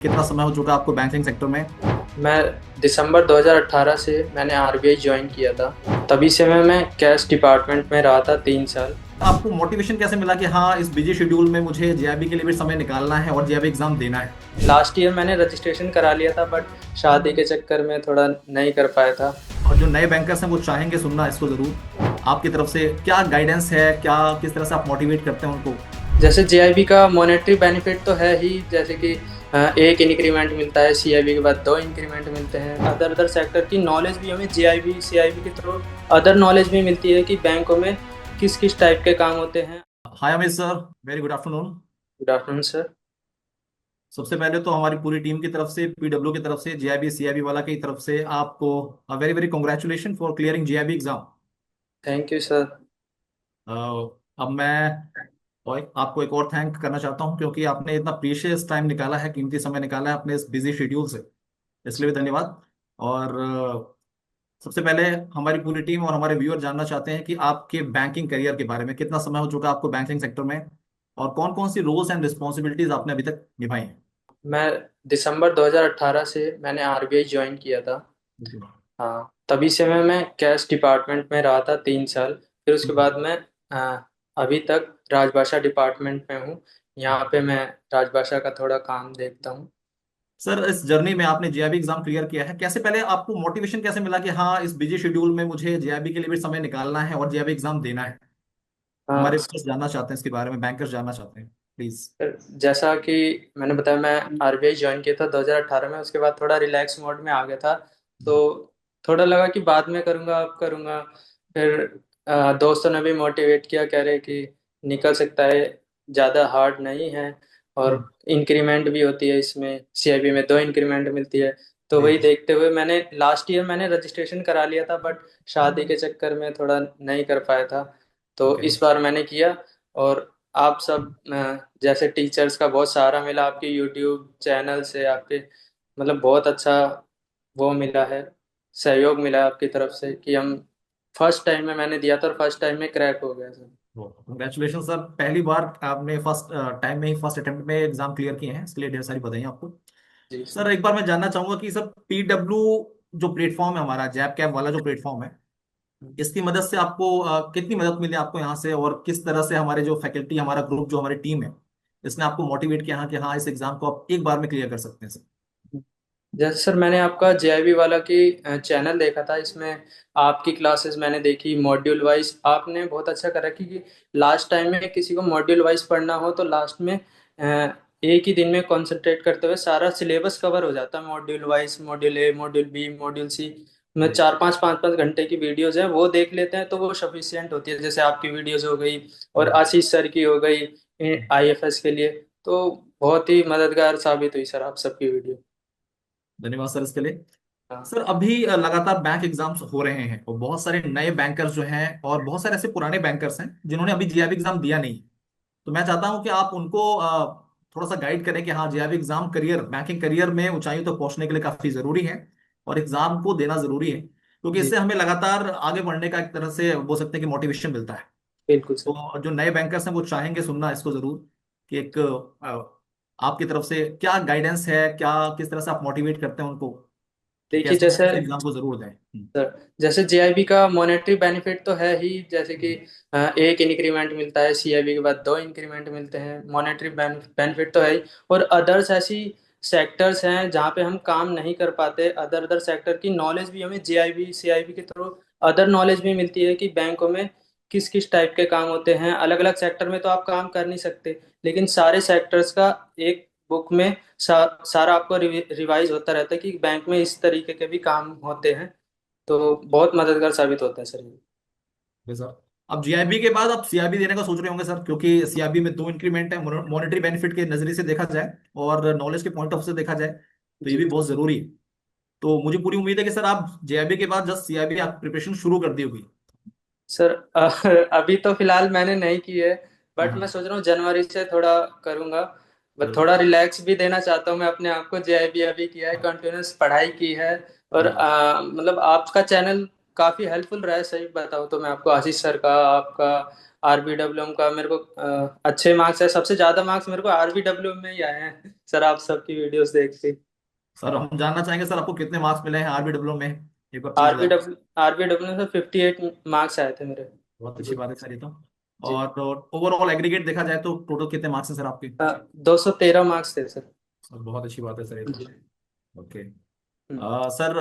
कितना समय हो चुका आपको बैंकिंग सेक्टर में? मैं दिसंबर 2018 से मैंने आरबीआई ज्वाइन किया था। तभी से मैं कैश डिपार्टमेंट में रहा था 3 साल। आपको मोटिवेशन कैसे मिला कि हाँ, इस बिजी शेड्यूल में मुझे जेआरबी के लिए भी समय निकालना है और जेआरबी एग्जाम देना है? लास्ट ईयर मैंने रजिस्ट्रेशन करा लिया था, बट शादी के चक्कर में थोड़ा नहीं कर पाया था। और जो नए बैंकर्स हैं वो चाहेंगे सुनना इसको जरूर। आपकी तरफ से क्या गाइडेंस है, क्या किस तरह से आप मोटिवेट करते हैं उनको? जैसे जेआईबी का मॉनेटरी बेनिफिट तो है ही, जैसे कि एक इंक्रीमेंट मिलता है, सीआईबी के बाद 2 इंक्रीमेंट मिलते हैं। अदर अदर सेक्टर की नॉलेज भी हमें जेआईबी सीआईबी के थ्रू अदर नॉलेज भी मिलती है कि बैंकों में किस किस टाइप के काम होते हैं। Hi Amit sir, very good afternoon. Good afternoon sir. सबसे पहले तो हमारी पूरी टीम की तरफ से, पीडब्ल्यू की तरफ से, जेआईबी सीआईबी वाला की तरफ से आपको very very congratulation for clearing JIB exam. Thank you sir. अब मैं और आपको एक और थैंक करना चाहता हूं क्योंकि आपने इतना प्रीशियस टाइम निकाला है, कीमती समय निकाला है अपने इस बिजी शेड्यूल से। इसलिए भी धन्यवाद। और सबसे पहले हमारी पूरी टीम और हमारे व्यूअर जानना चाहते हैं कि आपके बैंकिंग करियर के बारे में कितना समय हो चुका आपको बैंकिंग सेक्टर में, और कौन कौन सी रोल्स एंड रिस्पॉन्सिबिलिटीज आपने अभी तक निभाई हैं। मैं दिसंबर 2018 से मैंने आरबीआई ज्वाइन किया था। हाँ, तभी से मैं कैश डिपार्टमेंट में रहा था 3 साल। फिर उसके बाद मैं अभी तक राजभाषा डिपार्टमेंट में हूँ। यहाँ पे मैं राजभाषा का थोड़ा काम देखता हूँ। सर, इस जर्नी में आपने जेआईबी एग्जाम क्लियर किया है, कैसे पहले आपको मोटिवेशन कैसे मिला कि हाँ, इस बिजी शेड्यूल में मुझे जेआईबी के लिए भी समय निकालना है और जेआईबी एग्जाम देना है? हाँ, हमारे व्यूअर्स जानना चाहते हैं इसके बारे में, बैंकर्स जानना चाहते हैं, प्लीज। जैसा कि मैंने बताया, मैं आरबीआई ज्वाइन किया था 2018 में। उसके बाद थोड़ा रिलैक्स मोड में आ गया था, तो थोड़ा लगा कि बाद में करूँगा, अब करूँगा। फिर दोस्तों ने भी मोटिवेट किया, कह रहे कि निकल सकता है, ज़्यादा हार्ड नहीं है। और इंक्रीमेंट भी होती है इसमें, सीआईबी में 2 इंक्रीमेंट मिलती है। तो जी। वही देखते हुए मैंने लास्ट ईयर मैंने रजिस्ट्रेशन करा लिया था, बट शादी के चक्कर में थोड़ा नहीं कर पाया था। तो ओके। इस बार मैंने किया। और आप सब जैसे टीचर्स का बहुत सहारा मिला, आपके यूट्यूब चैनल से, आपके मतलब बहुत अच्छा वो मिला है, सहयोग मिला है आपकी तरफ से कि हम फर्स्ट टाइम में मैंने दिया था और फर्स्ट टाइम में क्रैक हो गया सर। कंग्रेचुलेशन सर, पहली बार आपने फर्स्ट टाइम में ही, फर्स्ट अटेम्प्ट में एग्जाम क्लियर किए हैं, इसके लिए ढेर सारी बधाई आपको। जी सर, सर। एक बार मैं जानना चाहूंगा कि सर, पीडब्ल्यू जो प्लेटफॉर्म है हमारा, जैब कैब वाला जो प्लेटफॉर्म है, इसकी मदद से आपको कितनी मदद मिली आपको यहाँ से, और किस तरह से हमारे जो फैकल्टी, हमारा ग्रुप, जो हमारी टीम है, इसने आपको मोटिवेट किया हाँ कि हाँ, इस एग्जाम को आप एक बार में क्लियर कर सकते हैं सर? जैसे सर, मैंने आपका जेआईबी वाला की चैनल देखा था। इसमें आपकी क्लासेस मैंने देखी मॉड्यूल वाइज। आपने बहुत अच्छा करा कि लास्ट टाइम में किसी को मॉड्यूल वाइज पढ़ना हो तो लास्ट में एक ही दिन में कंसंट्रेट करते हुए सारा सिलेबस कवर हो जाता है। Module wise, module A, module B, module C में जी। 4 5 5 5 घंटे की वीडियोज है, वो देख लेते हैं तो वो सफिशियंट होती है। जैसे आपकी वीडियोज हो गई और हम्म। आशीष सर की हो गई आईएफएस के लिए, तो बहुत ही मददगार साबित हुई सर आप सबकी वीडियो। धन्यवाद सर इसके लिए। हाँ। सर, अभी लगातार बैंक एग्जाम्स हो रहे हैं और बहुत सारे नए बैंकर्स जो हैं और बहुत सारे ऐसे पुराने बैंकर्स हैं जिन्होंने अभी जेआरबी एग्जाम दिया नहीं। तो मैं चाहता हूं कि आप उनको थोड़ा सा गाइड करें कि हाँ, जेआरबी एग्जाम करियर, बैंकिंग करियर में ऊंचाइयों तक पहुंचने के लिए काफी जरूरी है और एग्जाम को देना जरूरी है, क्योंकि जी, इससे हमें लगातार आगे बढ़ने का एक तरह से बोल सकते हैं कि मोटिवेशन मिलता है। बिल्कुल सर। तो जो नए बैंकर्स हैं वो चाहेंगे सुनना इसको जरूर कि एक आपकी तरफ से क्या गाइडेंस है, क्या किस तरह से आप मोटिवेट करते हैं उनको कि देखिए, कैसे वो जैसे इस एग्जाम को जरूर दें। सर, जैसे जेआईबी का मॉनेटरी बेनिफिट तो है ही, जैसे कि एक इंक्रीमेंट मिलता है, सीआईबी के बाद 2 इंक्रीमेंट मिलते हैं। मॉनेटरी बेनिफिट तो है ही। और अदर्स ऐसी सेक्टर्स हैं जहाँ पे हम काम नहीं कर पाते, अदर अदर सेक्टर की नॉलेज भी हमें जेआईबी सीआईबी के थ्रू अदर नॉलेज भी मिलती है कि बैंकों में किस किस टाइप के काम होते हैं। अलग अलग सेक्टर में तो आप काम कर नहीं सकते, लेकिन सारे सेक्टर्स का एक बुक में सारा आपको रिवाइज होता रहता है कि बैंक में इस तरीके के भी काम होते हैं। तो बहुत मददगार साबित होता है सर ये। जी सर। अब जीआईबी के बाद आप सीआईबी देने का सोच रहे होंगे सर, क्योंकि सीआईबी में दो इंक्रीमेंट है, मॉनेटरी बेनिफिट के नजरिए से देखा जाए और नॉलेज के पॉइंट ऑफ से देखा जाए तो ये जी भी बहुत जरूरी है। तो मुझे पूरी उम्मीद है कि सर, आप जेआईबी के बाद जस्ट सीआईबी आप प्रिपरेशन शुरू कर दी होगी। सर, अभी तो फिलहाल मैंने नहीं की है, हाँ बट मैं हाँ। सोच रहा हूँ जनवरी से थोड़ा करूँगा। बट जरूर। थोड़ा रिलैक्स भी देना चाहता हूँ मैं अपने आप को। जेआईबी अभी किया है, कंटिन्यूस पढ़ाई की है। और हाँ। मतलब आपका चैनल काफी हेल्पफुल रहा है, सही बताओ तो मैं आपको। आशीष सर का, आपका, आरबीडब्ल्यूएम का, मेरे को अच्छे मार्क्स है। सबसे ज्यादा मार्क्स मेरे को आरबीडब्ल्यूएम में ही आए हैं सर, आप सबकी वीडियोस देख के। सर हम जानना चाहेंगे सर आपको कितने मार्क्स मिले हैं आरबीडब्ल्यू में, एक बार प्लीज बताएं। आरबीडब्ल्यू आरबीडब्ल्यू में 58 मार्क्स आए थे मेरे। बहुत अच्छी जी। बात है सर ये तो। जी। और ओवरऑल एग्रीगेट देखा जाए तो टोटल कितने मार्क्स हैं सर आपके? 213 मार्क्स थे सर। सर बहुत अच्छी बात है सर ये तो। जी। ओके। हम्म, सर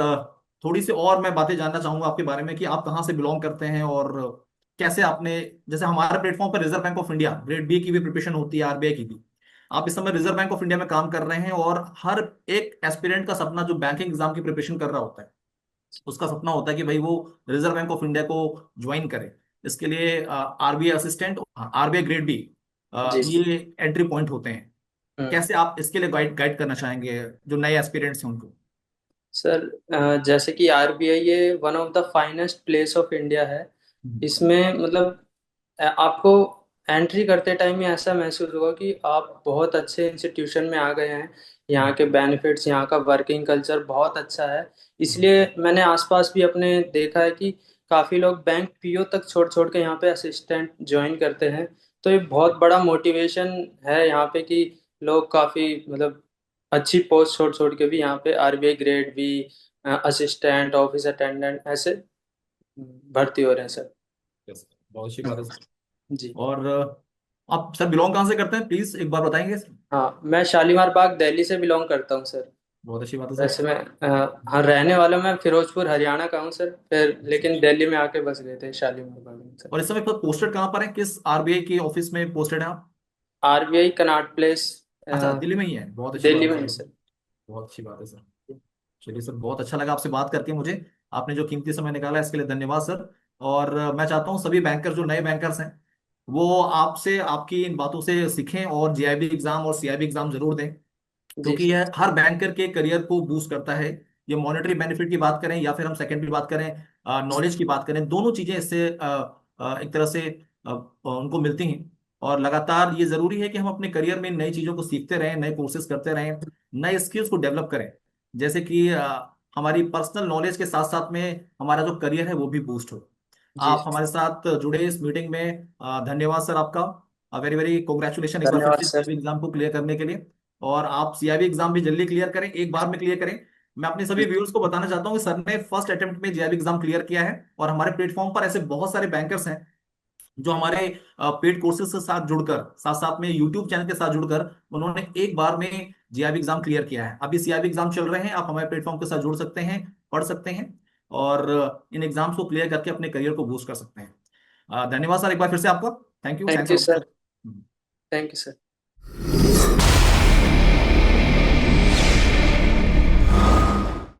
थोड़ी सी और मैं बातें जानना चाहूंगा आपके बारे में कि आप कहाँ से बिलोंग करते हैं और कैसे आपने, जैसे हमारे प्लेटफॉर्म पर reserve bank of India grade B की भी प्रिपरेशन होती है, आरबीआई की भी। आप इस समय रिजर्व बैंक ऑफ इंडिया में काम कर रहे हैं और हर एक एस्पिरेंट का सपना जो बैंकिंग एग्जाम की प्रिपरेशन कर रहा होता है उसका सपना होता है कि भाई वो रिजर्व बैंक ऑफ इंडिया को ज्वाइन करे। इसके लिए RBI assistant, RBI grade B, जी। ये एंट्री पॉइंट होते हैं। हम्म। कैसे आप इसके लिए गाइड गाइड करना चाहेंगे जो नए एस्पिरेंट्स हैं उनको? सर जैसे कि आरबीआई ये one of the finest place of India है। हम्म। इसमें मतलब आपको एंट्री करते टाइम ही ऐसा महसूस होगा कि आप बहुत अच्छे इंस्टीट्यूशन में आ गए हैं। यहाँ के बेनिफिट्स, यहाँ का वर्किंग कल्चर बहुत अच्छा है। इसलिए मैंने आसपास भी अपने देखा है कि काफ़ी लोग बैंक पीओ तक छोड़ छोड़ के यहाँ पे असिस्टेंट ज्वाइन करते हैं। तो ये बहुत बड़ा मोटिवेशन है यहाँ पे कि लोग काफ़ी मतलब अच्छी पोस्ट छोड़ छोड़ के भी यहाँ पे RBI grade B, assistant, office attendant ऐसे भर्ती हो रहे हैं सर। यस, बहुत अच्छी बात है सर। जी। और आप सर बिलोंग कहाँ से करते हैं, प्लीज एक बार बताएंगे सर? हाँ, मैं शालीमार बाग दिल्ली से बिलोंग करता हूँ सर। बहुत अच्छी बात है सर। वैसे मैं हाँ, रहने वाला मैं फिरोजपुर हरियाणा का हूँ सर, फिर अच्छा लेकिन अच्छा। दिल्ली में आके बस गए थे शालीमार बाग में सर। और इस समय पर पोस्टेड कहाँ पर है, किस आरबीआई के ऑफिस में पोस्टेड है आप? आरबीआई कनॉट प्लेस अच्छा दिल्ली में ही है, बहुत अच्छी बात दिल्ली है में है सर। सर। बहुत अच्छी बात है सर। चलिए सर, बहुत अच्छा लगा आपसे बात करके मुझे। आपने जो कीमती समय निकाला इसके लिए धन्यवाद सर। और मैं चाहता हूँ सभी बैंकर जो नए बैंकर्स हैं वो आपसे, आपकी इन बातों से सीखें और जीआईबी एग्जाम और सीआईबी एग्जाम जरूर दें, जी क्योंकि सर। यह हर बैंकर के करियर को बूस्ट करता है। ये मॉनेटरी बेनिफिट की बात करें या फिर हम सेकेंडरी बात करें, नॉलेज की बात करें, दोनों चीजें इससे एक तरह से उनको मिलती हैं। और लगातार ये जरूरी है कि हम अपने करियर में नई चीजों को सीखते रहें, नए कोर्सेज करते रहें, नए स्किल्स को डेवलप करें, जैसे कि हमारी पर्सनल नॉलेज के साथ साथ में हमारा जो करियर है वो भी बूस्ट हो। जी। आप हमारे साथ जुड़े इस मीटिंग में, धन्यवाद सर आपका। वेरी वेरी कॉन्ग्रेचुलेशन एक बार फिर धन्यवाद से सर। एग्जाम को क्लियर करने के लिए। और आप सीआईबी एग्जाम भी जल्दी क्लियर करें, एक बार में क्लियर करें। मैं अपने सभी व्यूअर्स को बताना चाहता हूँ कि सर ने फर्स्ट अटेम्प्ट में जीआईबी एग्जाम क्लियर किया है और हमारे प्लेटफॉर्म पर ऐसे बहुत सारे बैंकर्स हैं जो हमारे पेड कोर्सेज के साथ जुड़कर, साथ साथ में यूट्यूब चैनल के साथ जुड़कर उन्होंने एक बार में जीआईबी एग्जाम क्लियर किया है। अभी सीआईबी एग्जाम चल रहे हैं, आप हमारे प्लेटफॉर्म के साथ जुड़ सकते हैं, पढ़ सकते हैं और इन एग्जाम्स को क्लियर करके अपने करियर को बूस्ट कर सकते हैं। धन्यवाद सर एक बार फिर से आपका। Thank you, thank thanks you a lot sir. Sir. Thank you sir.